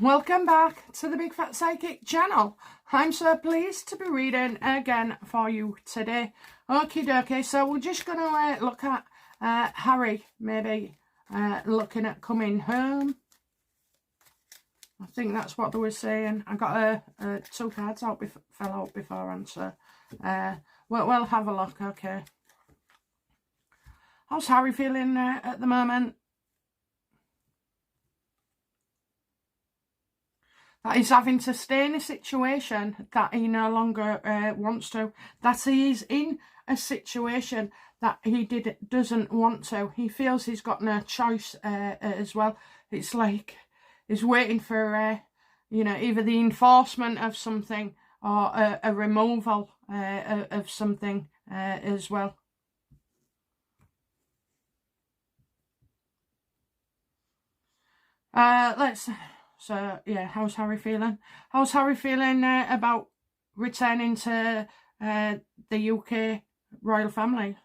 Welcome back to the Big Fat Psychic channel. I'm so pleased to be reading again for you today. Okie dokie, so we're just going to look at Harry maybe looking at coming home. I think that's what they were saying. I got two cards out fell out beforehand, so we'll have a look. Okay. How's Harry feeling at the moment? That he's having to stay in a situation that he no longer wants to. That he is in a situation that he doesn't want to. He feels he's got no choice as well. It's like he's waiting for, either the enforcement of something or a removal of something as well. So, yeah, how's Harry feeling? How's Harry feeling about returning to the UK royal family?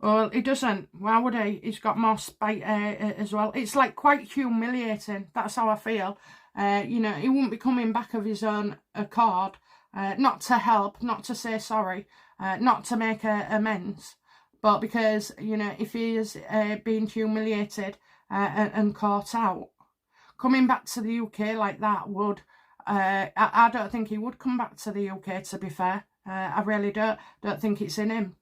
Well, he doesn't. Why would he? He's got more spite as well. It's like quite humiliating. That's how I feel. He wouldn't be coming back of his own accord. Not to help, not to say sorry, not to make amends. But because, if he is being humiliated and caught out, coming back to the UK like that would, I don't think he would come back to the UK, to be fair. I really don't think it's in him.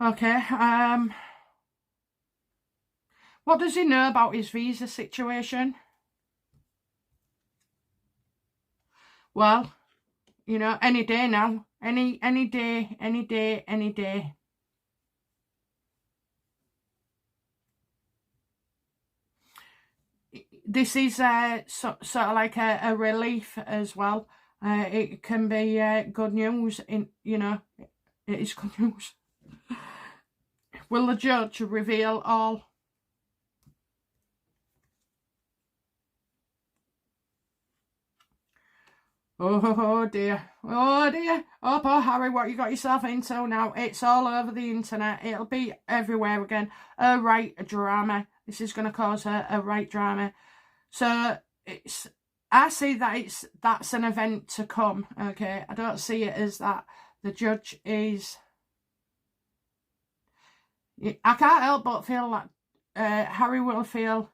Okay, what does he know about his visa situation? Well, any day now. Any day. This is sort of like a relief as well. It can be good news. It is good news. Will the judge reveal all? Oh dear. Oh dear. Oh, poor Harry, what you got yourself into now? It's all over the internet. It'll be everywhere again. A right drama. This is going to cause a right drama. So I see that that's an event to come. Okay. I don't see it as that the judge is. I can't help but feel that Harry will feel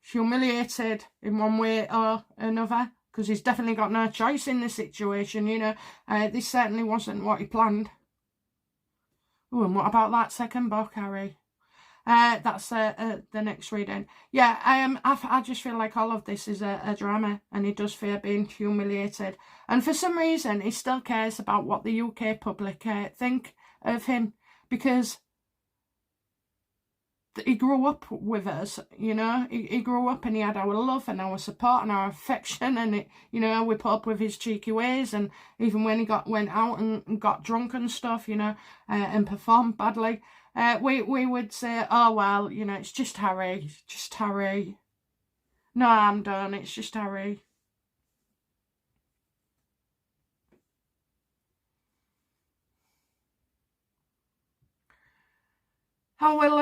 humiliated in one way or another, because he's definitely got no choice in this situation. This certainly wasn't what he planned. Oh, and what about that second book, Harry? That's the next reading. Yeah, I just feel like all of this is a drama, and he does fear being humiliated. And for some reason, he still cares about what the UK public think of him, because he grew up with us, he grew up and he had our love and our support and our affection, and we put up with his cheeky ways, and even when he went out and got drunk and stuff, and performed badly, we would say, oh well, it's just Harry, no, I'm done, it's just Harry. How will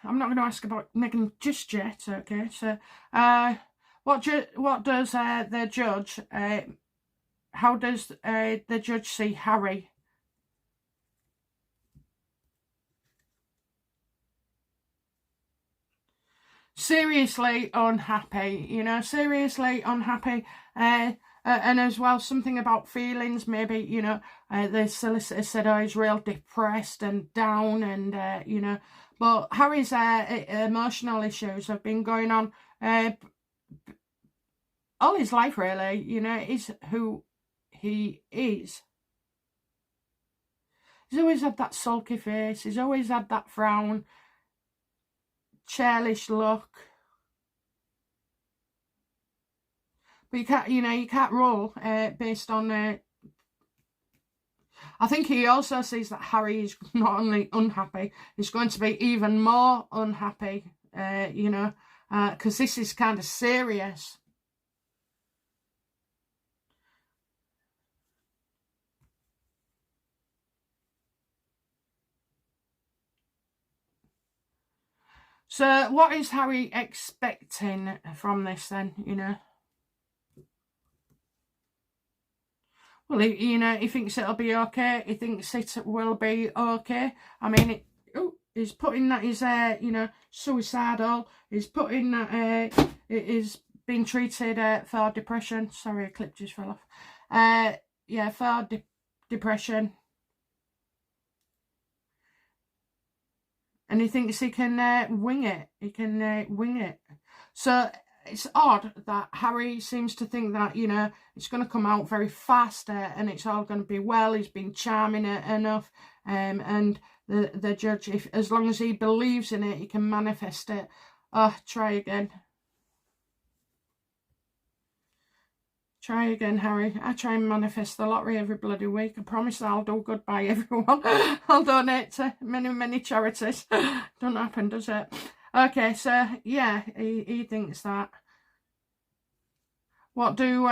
I'm not going to ask about Meghan just yet, okay? So, what does the judge, how does the judge see Harry? Seriously unhappy, seriously unhappy. And as well, something about feelings, maybe, the solicitor said, oh, he's real depressed and down, and, but Harry's emotional issues have been going on all his life, really. Is who he is. He's always had that sulky face. He's always had that frown, churlish look. But you can't rule based on I think he also sees that Harry is not only unhappy, he's going to be even more unhappy, because this is kind of serious. So what is Harry expecting from this then, you know? Well, he thinks it'll be okay. He thinks it will be okay. I mean, he's putting that he's, suicidal. He's putting that it is being treated for depression. Sorry, a clip just fell off. Yeah, for depression. And he thinks he can wing it. He can wing it. So it's odd that Harry seems to think that, you know, it's going to come out very fast and it's all going to be well. He's been charming enough. And the judge, as long as he believes in it, he can manifest it. Oh, try again. Try again, Harry. I try and manifest the lottery every bloody week. I promise I'll do good by everyone. I'll donate to many, many charities. Don't happen, does it? Okay, so, yeah, he thinks that. What do...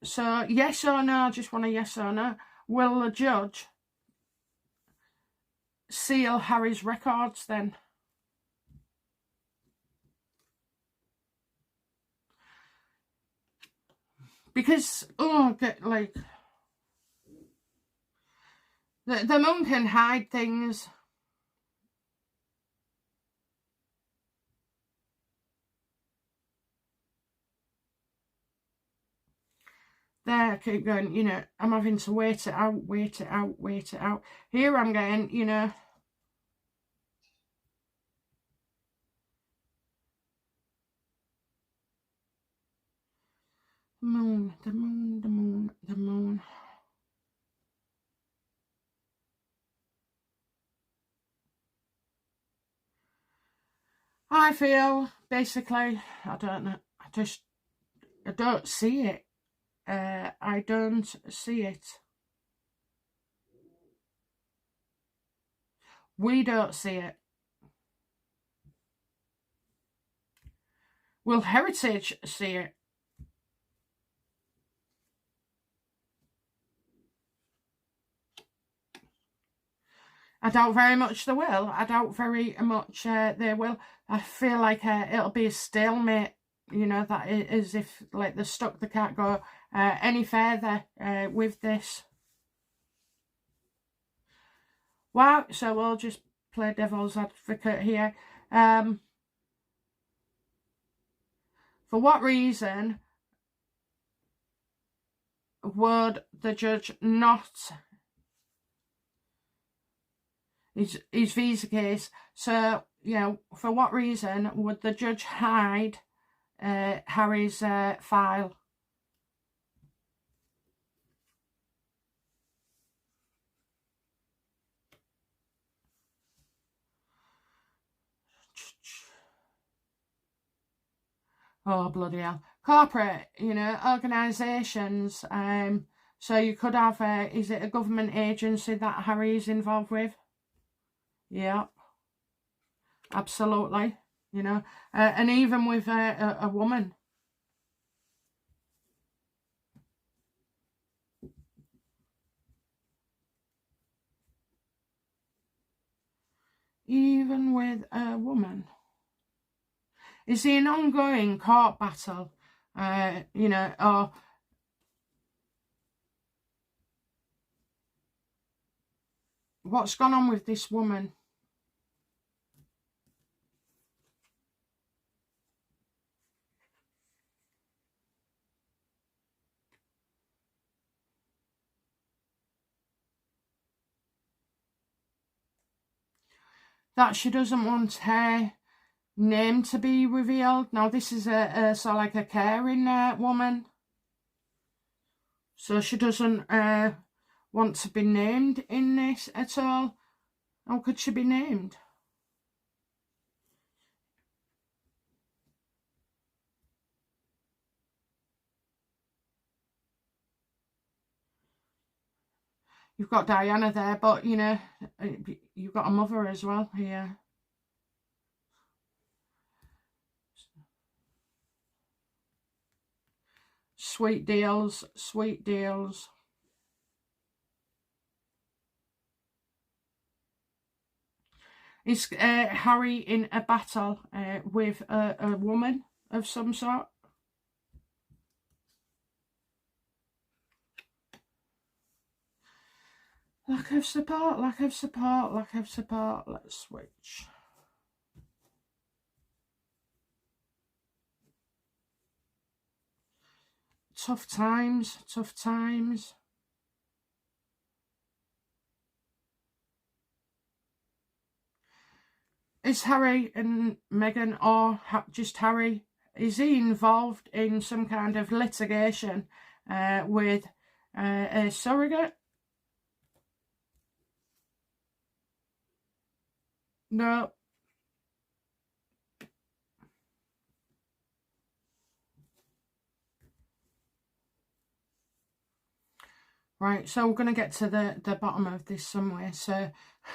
so, yes or no? I just want a yes or no. Will the judge seal Harry's records then? Because, like... The mum can hide things. There, I keep going, you know, I'm having to wait it out, wait it out, wait it out. Here I'm getting, you know... The moon, the moon, the moon, the moon. I feel, basically, I don't know, I don't see it. I don't see it. We don't see it. Will Heritage see it? I doubt very much they will. I doubt very much they will. I feel like it'll be a stalemate, you know, that is if, like, they're stuck, they can't go any further with this. Wow, so we'll just play devil's advocate here. For what reason would the judge not... his visa case. So, you know, for what reason would the judge hide Harry's file? Oh, bloody hell. Corporate, you know, organisations. So you could have, is it a government agency that Harry is involved with? Yeah, absolutely, you know, and even with a woman. Even with a woman. Is he an ongoing court battle, you know, or... What's gone on with this woman? That she doesn't want her name to be revealed. Now, this is a sort of like a caring woman. So she doesn't want to be named in this at all. How could she be named? You've got Diana there, but, you know, you've got a mother as well here. Sweet deals, sweet deals. Is Harry in a battle with a woman of some sort? Lack of support, lack of support, lack of support. Let's switch. Tough times, tough times. Is Harry and Meghan, or just Harry, is he involved in some kind of litigation with a surrogate? No. Right, so we're going to get to the bottom of this somewhere. So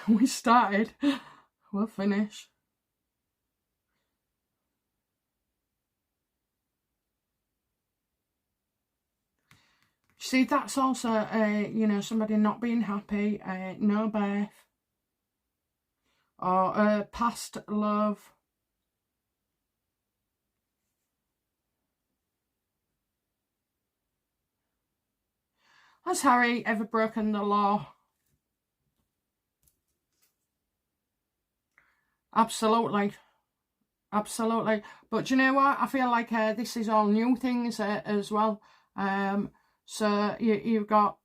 we started, we'll finish. See, that's also, you know, somebody not being happy, no birth, or past love. Has Harry ever broken the law? Absolutely. Absolutely. But do you know what? I feel like this is all new things as well. So you've got...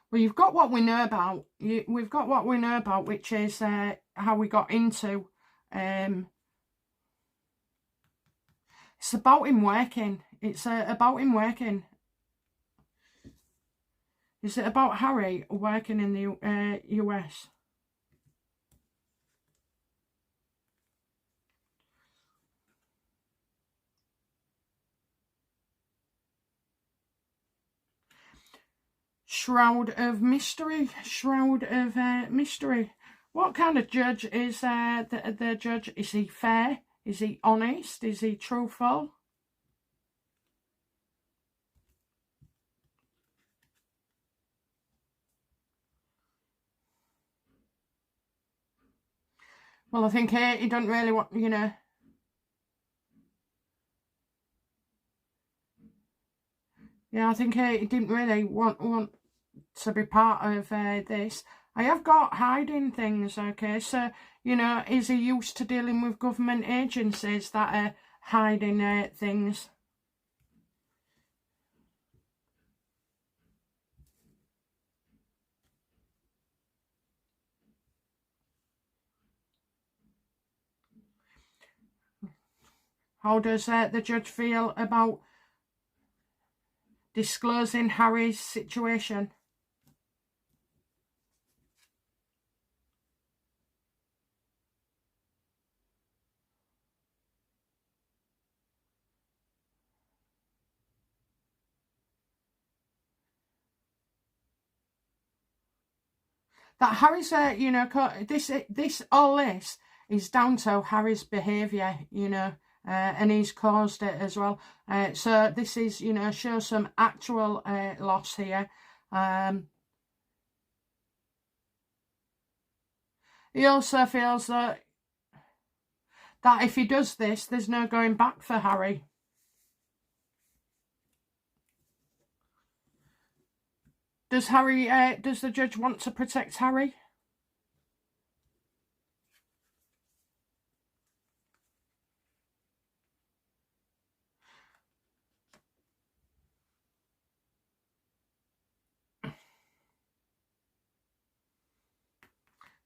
Well, you've got what we know about. We've got what we know about, which is how we got into... it's about him working. It's about him working. Is it about Harry working in the US? Shroud of mystery. Shroud of mystery. What kind of judge is the judge? Is he fair? Is he honest? Is he truthful? Well, I think he doesn't really want, you know... Yeah, I think he didn't really want to be part of this. I have got hiding things, okay? So, you know, is he used to dealing with government agencies that are hiding things? How does the judge feel about disclosing Harry's situation? That Harry's, you know, all this is down to Harry's behaviour, you know, and he's caused it as well. So this is, you know, shows some actual loss here. He also feels that if he does this, there's no going back for Harry. Does the judge want to protect Harry?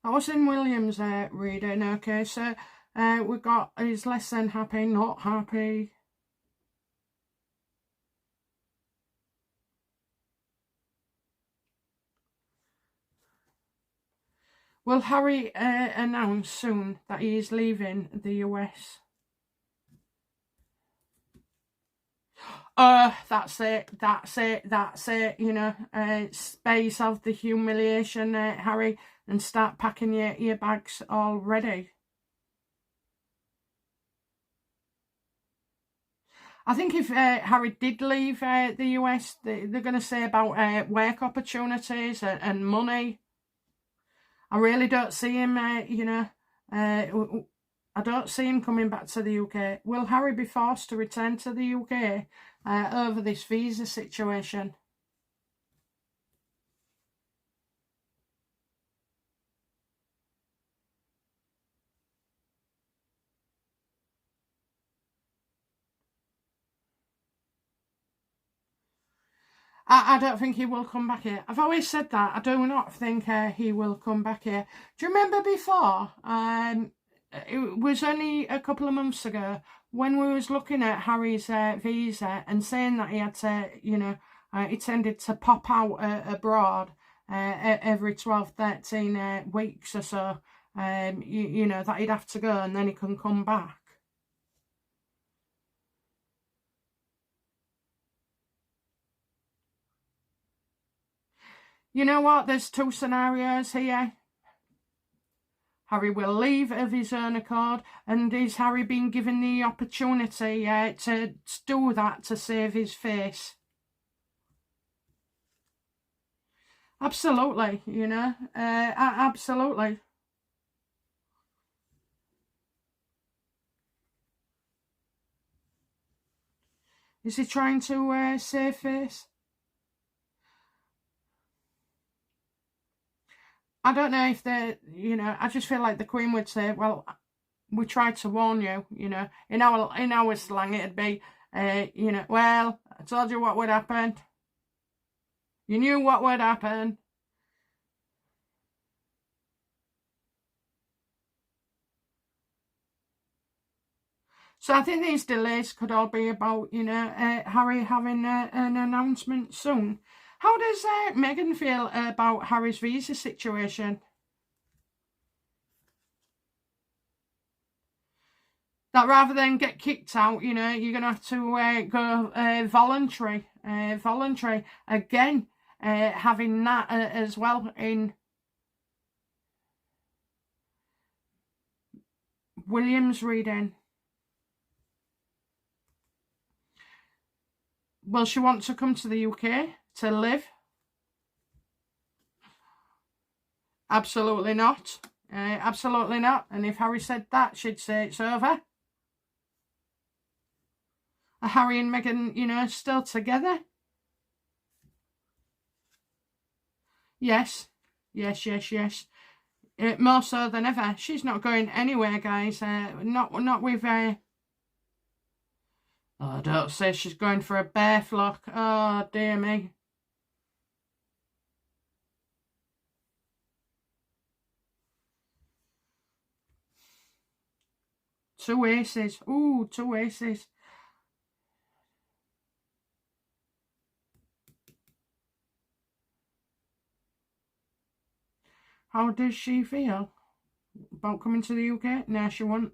That was in William's reading, okay, so we've got he's less than happy, not happy. Will Harry announce soon that he is leaving the US? That's it, you know, spare yourself the humiliation, Harry, and start packing your bags already. I think if Harry did leave the US, they're going to say about work opportunities and money. I really don't see him, I don't see him coming back to the UK. Will Harry be forced to return to the UK over this visa situation? I don't think he will come back here. I've always said that. I do not think he will come back here. Do you remember before? It was only a couple of months ago when we was looking at Harry's visa and saying that he had to, he tended to pop out abroad every 12, 13 weeks or so, that he'd have to go and then he can come back. You know what? There's two scenarios here. Harry will leave of his own accord, and is Harry being given the opportunity to do that to save his face? Absolutely, absolutely. Is he trying to save face? I don't know if they're, I just feel like the Queen would say, well, we tried to warn you, in our slang it'd be, well, I told you what would happen. You knew what would happen. So I think these delays could all be about, Harry having an announcement soon. How does Meghan feel about Harry's visa situation? That rather than get kicked out, you're going to have to go voluntary. Again, having that as well in William's reading. Will she want to come to the UK to live? Absolutely not. Absolutely not. And if Harry said that, she'd say it's over. Are Harry and Meghan, still together? Yes. Yes. More so than ever. She's not going anywhere, guys. Not with... Oh, don't say she's going for a bear flock. Oh, dear me. Two aces. Ooh, two aces. How does she feel about coming to the UK? No, she won't.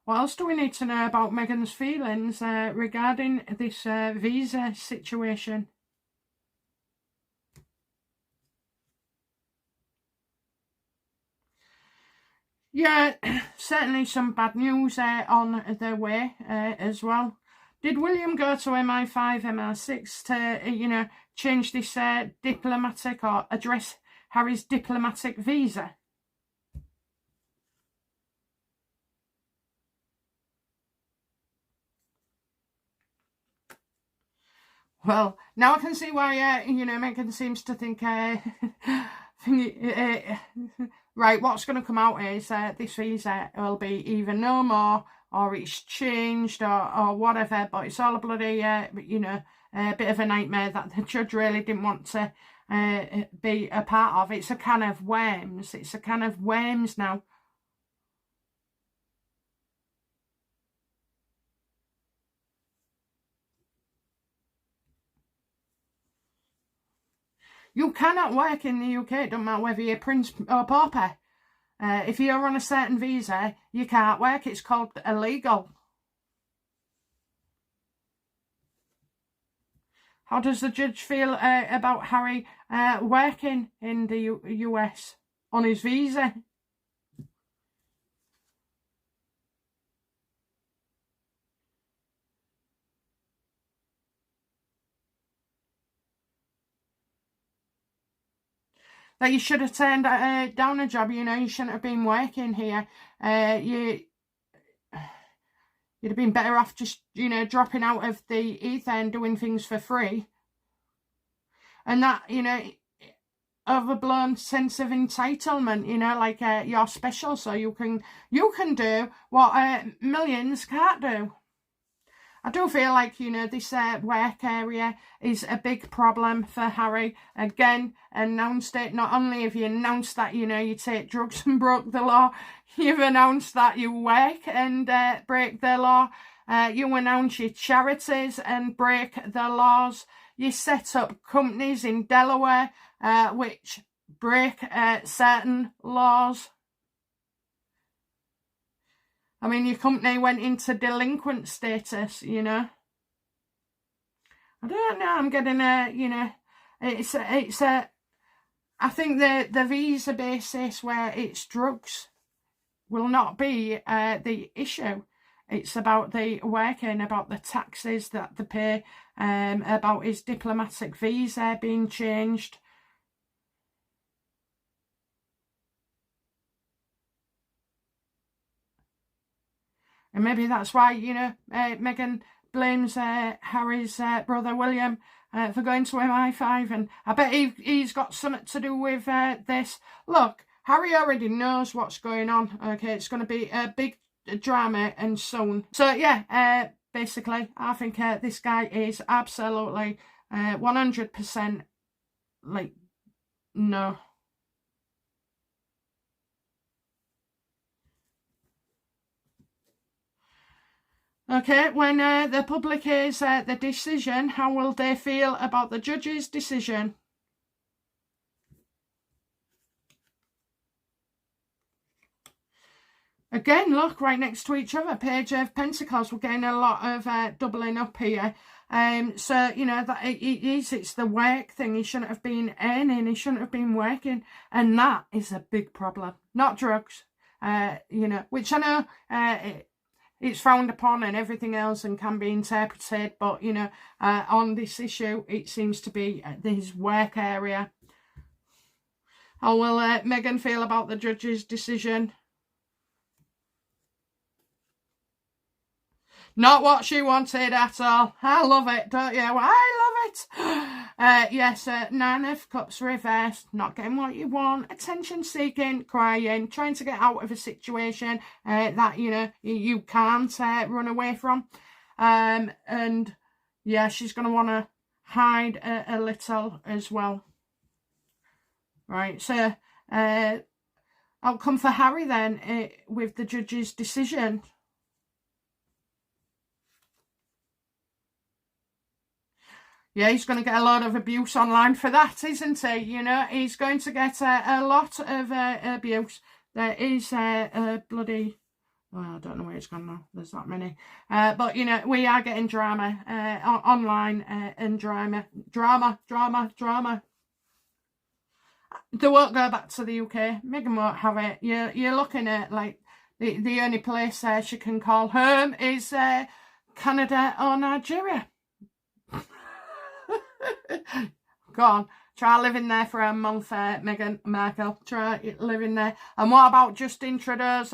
What else do we need to know about Meghan's feelings regarding this visa situation? Yeah, certainly some bad news on their way as well. Did William go to MI5, MI6 to, change this diplomatic or address Harry's diplomatic visa? Well, now I can see why, Meghan seems to think, right, what's going to come out is this visa will be either no more or it's changed or whatever, but it's all a bloody, a bit of a nightmare that the judge really didn't want to be a part of. It's a can of worms. It's a can of worms now. You cannot work in the UK, it doesn't matter whether you're Prince or Pauper. If you're on a certain visa, you can't work. It's called illegal. How does the judge feel about Harry working in the US on his visa? that you should have turned down a job. You know, you shouldn't have been working here. You'd have been better off just, you know, dropping out of the ether and doing things for free. And that, you know, overblown sense of entitlement, you know, like you're special, so you can do what millions can't do. I do feel like, you know, this work area is a big problem for Harry. Again, announced it. Not only have you announced that, you know, you take drugs and broke the law, you've announced that you work and break the law. You announce your charities and break the laws. You set up companies in Delaware which break certain laws. I mean, your company went into delinquent status, you know. I don't know, I'm getting you know, it's a, I think the visa basis where it's drugs will not be the issue. It's about the working, about the taxes that they pay, about his diplomatic visa being changed. And maybe that's why, you know, Meghan blames Harry's brother William for going to MI5. And I bet he's got something to do with this. Look, Harry already knows what's going on. Okay, it's going to be a big drama and soon. So, yeah, basically, I think this guy is absolutely 100% like, no. Okay, when the public hears the decision, how will they feel about the judge's decision? Again, look, right next to each other, Page of Pentacles. We're getting a lot of doubling up here. So, you know, that it's the work thing. He shouldn't have been earning. He shouldn't have been working. And that is a big problem. Not drugs, you know, which I know it's frowned upon and everything else and can be interpreted. But, you know, on this issue, it seems to be his work area. How will Meghan feel about the judge's decision? Not what she wanted at all. I love it, don't you? I love it. Yes, Nine of Cups reversed. Not getting what you want. Attention seeking, crying, trying to get out of a situation that, you know, you can't run away from. And, yeah, she's going to want to hide a little as well. Right, so outcome for Harry then with the judge's decision. Yeah, he's going to get a lot of abuse online for that, isn't he? You know, he's going to get a lot of abuse. There is a bloody... Well, I don't know where it's gone now. There's that many. But, you know, we are getting drama online and drama. They won't go back to the UK. Meghan won't have it. You're looking at, like, the only place she can call home is Canada or Nigeria. Go on, try living there for a month, Meghan Markle. Try living there. And what about Justin Trudeau's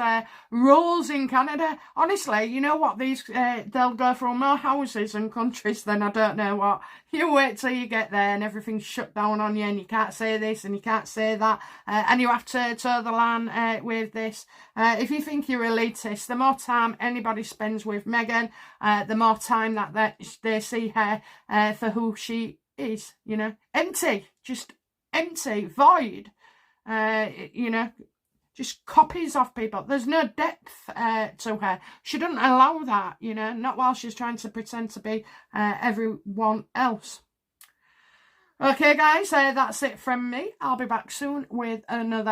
rules in Canada? Honestly, you know what? They'll go through more houses and countries than I don't know what. You wait till you get there and everything's shut down on you and you can't say this and you can't say that. And you have to toe the line with this. If you think you're elitist, the more time anybody spends with Meghan, the more time that they see her for who she is, you know, empty, just empty, void, you know, just copies of people. There's no depth to her. She doesn't allow that, you know, not while she's trying to pretend to be everyone else. Okay, guys, that's it from me. I'll be back soon with another...